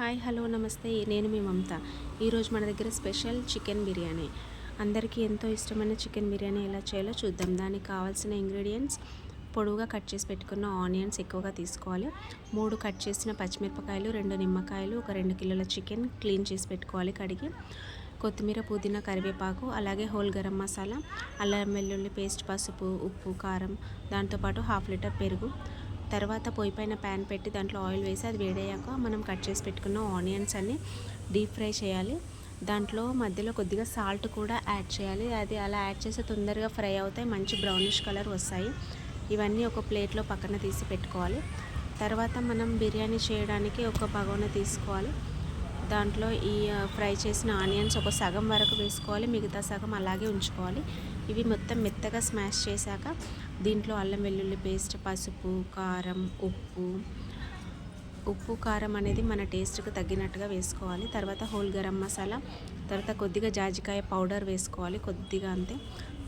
Hi hello నమస్తే, నేను మీ మమత. ఈరోజు మన దగ్గర స్పెషల్ చికెన్ బిర్యానీ. అందరికీ ఎంతో ఇష్టమైన చికెన్ బిర్యానీ ఎలా చేయాలో చూద్దాం. దానికి కావాల్సిన ఇంగ్రీడియంట్స్: పొడవుగా కట్ చేసి పెట్టుకున్న ఆనియన్స్ ఎక్కువగా తీసుకోవాలి, 3 కట్ చేసిన పచ్చిమిరపకాయలు, 2 నిమ్మకాయలు, ఒక 2 కిలోల చికెన్ క్లీన్ చేసి పెట్టుకోవాలి కడిగి, కొత్తిమీర, పుదీనా, కరివేపాకు, అలాగే హోల్ గరం మసాలా, అల్లం వెల్లుల్లి పేస్ట్, పసుపు, ఉప్పు, కారం, దాంతోపాటు 1/2 లీటర్ పెరుగు. తర్వాత పొయ్యి పైన ప్యాన్ పెట్టి దాంట్లో ఆయిల్ వేసి అది వేడయ్యాక మనం కట్ చేసి పెట్టుకున్న ఆనియన్స్ అన్ని డీప్ ఫ్రై చేయాలి. దాంట్లో మధ్యలో కొద్దిగా సాల్ట్ కూడా యాడ్ చేయాలి. అది అలా యాడ్ చేస్తే తొందరగా ఫ్రై అవుతాయి, మంచి బ్రౌనిష్ కలర్ వస్తాయి. ఇవన్నీ ఒక ప్లేట్లో పక్కన తీసి పెట్టుకోవాలి. తర్వాత మనం బిర్యానీ చేయడానికి ఒక బగోని తీసుకోవాలి. దాంట్లో ఈ ఫ్రై చేసిన ఆనియన్స్ ఒక సగం వరకు వేసుకోవాలి, మిగతా సగం అలాగే ఉంచుకోవాలి. ఇవి మొత్తం మెత్తగా స్మాష్ చేశాక దీంట్లో అల్లం వెల్లుల్లి పేస్ట్, పసుపు, కారం, ఉప్పు కారం అనేది మన టేస్ట్కి తగ్గినట్టుగా వేసుకోవాలి. తర్వాత హోల్ గరం మసాలా, తర్వాత కొద్దిగా జాజికాయ పౌడర్ వేసుకోవాలి, కొద్దిగా అంతే.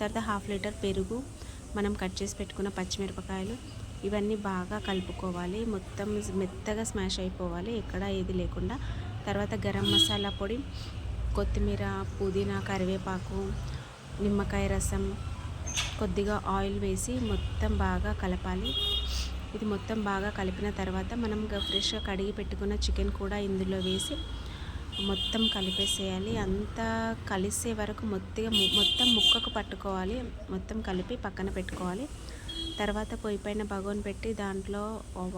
తర్వాత 1/2 లీటర్ పెరుగు, మనం కట్ చేసి పెట్టుకున్న పచ్చిమిరపకాయలు, ఇవన్నీ బాగా కలుపుకోవాలి. మొత్తం మెత్తగా స్మాష్ అయిపోవాలి, ఎక్కడ ఏది లేకుండా. తర్వాత గరం మసాలా పొడి, కొత్తిమీర, పుదీనా, కరివేపాకు, నిమ్మకాయ రసం, కొద్దిగా ఆయిల్ వేసి మొత్తం బాగా కలపాలి. ఇది మొత్తం బాగా కలిపిన తర్వాత మనం ఫ్రెష్గా కడిగి పెట్టుకున్న చికెన్ కూడా ఇందులో వేసి మొత్తం కలిపేసేయాలి. అంతా కలిసే వరకు మొత్తం ముక్కకు పట్టుకోవాలి. మొత్తం కలిపి పక్కన పెట్టుకోవాలి. తర్వాత పొయ్యి పైన బగోని పెట్టి దాంట్లో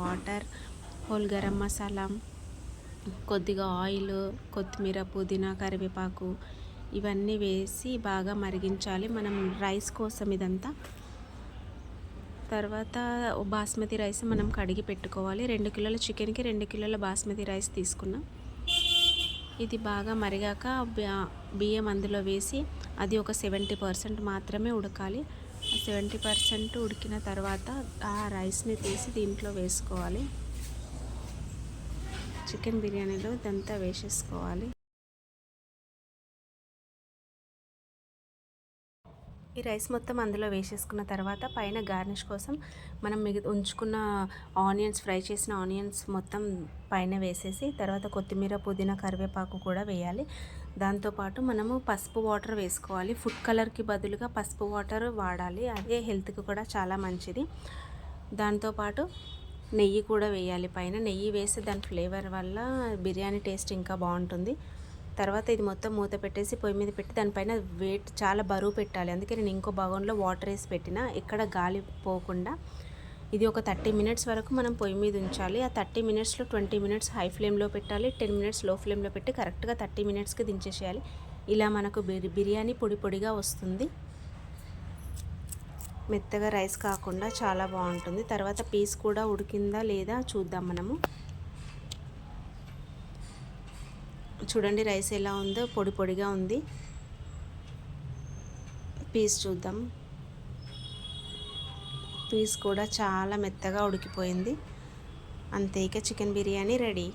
వాటర్, హోల్ గరం మసాలా, కొద్దిగా ఆయిల్, కొత్తిమీర, పుదీనా, కరివేపాకు ఇవన్నీ వేసి బాగా మరిగించాలి మనం రైస్ కోసం ఇదంతా. తర్వాత బాస్మతి రైస్ మనం కడిగి పెట్టుకోవాలి. 2 కిలోల చికెన్కి 2 కిలోల బాస్మతి రైస్ తీసుకున్నాం. ఇది బాగా మరిగాక బియ్యం అందులో వేసి అది ఒక 70% మాత్రమే ఉడకాలి. 70% ఉడికిన తర్వాత ఆ రైస్ని తీసి దీంట్లో వేసుకోవాలి. చికెన్ బిర్యానీలో ఇదంతా వేసేసుకోవాలి. ఈ రైస్ మొత్తం అందులో వేసేసుకున్న తర్వాత పైన గార్నిష్ కోసం మనం ఉంచుకున్న ఆనియన్స్, ఫ్రై చేసిన ఆనియన్స్ మొత్తం పైన వేసేసి తర్వాత కొత్తిమీర, పుదీనా, కరివేపాకు కూడా వేయాలి. దాంతోపాటు మనము పసుపు వాటర్ వేసుకోవాలి. ఫుడ్ కలర్కి బదులుగా పసుపు వాటర్ వాడాలి, అదే హెల్త్కి కూడా చాలా మంచిది. దాంతోపాటు నెయ్యి కూడా వేయాలి పైన. నెయ్యి వేసి దాని ఫ్లేవర్ వల్ల బిర్యానీ టేస్ట్ ఇంకా బాగుంటుంది. తర్వాత ఇది మొత్తం మూత పెట్టేసి పొయ్యి మీద పెట్టి దానిపైన వెయిట్ చాలా బరువు పెట్టాలి. అందుకే నేను ఇంకో బగోన్లో వాటర్ వేసి పెట్టిన, ఎక్కడ గాలి పోకుండా. ఇది ఒక 30 మినిట్స్ వరకు మనం పొయ్యి మీద ఉంచాలి. ఆ 30 మినిట్స్లో 20 మినిట్స్ హై ఫ్లేమ్లో పెట్టాలి, 10 మినిట్స్ లో ఫ్లేమ్లో పెట్టి కరెక్ట్గా 30 మినిట్స్కి దించేసేయాలి. ఇలా మనకు బిర్యానీ పొడి పొడిగా వస్తుంది, మెత్తగా రైస్ కాకుండా చాలా బాగుంటుంది. తర్వాత పీస్ కూడా ఉడికిందా లేదా చూద్దాం మనము. చూడండి రైస్ ఎలా ఉందో, పొడి పొడిగా ఉంది. పీస్ చూద్దాం. పీస్ కూడా చాలా మెత్తగా ఉడికిపోయింది. అంతే, ఇక చికెన్ బిర్యానీ రెడీ.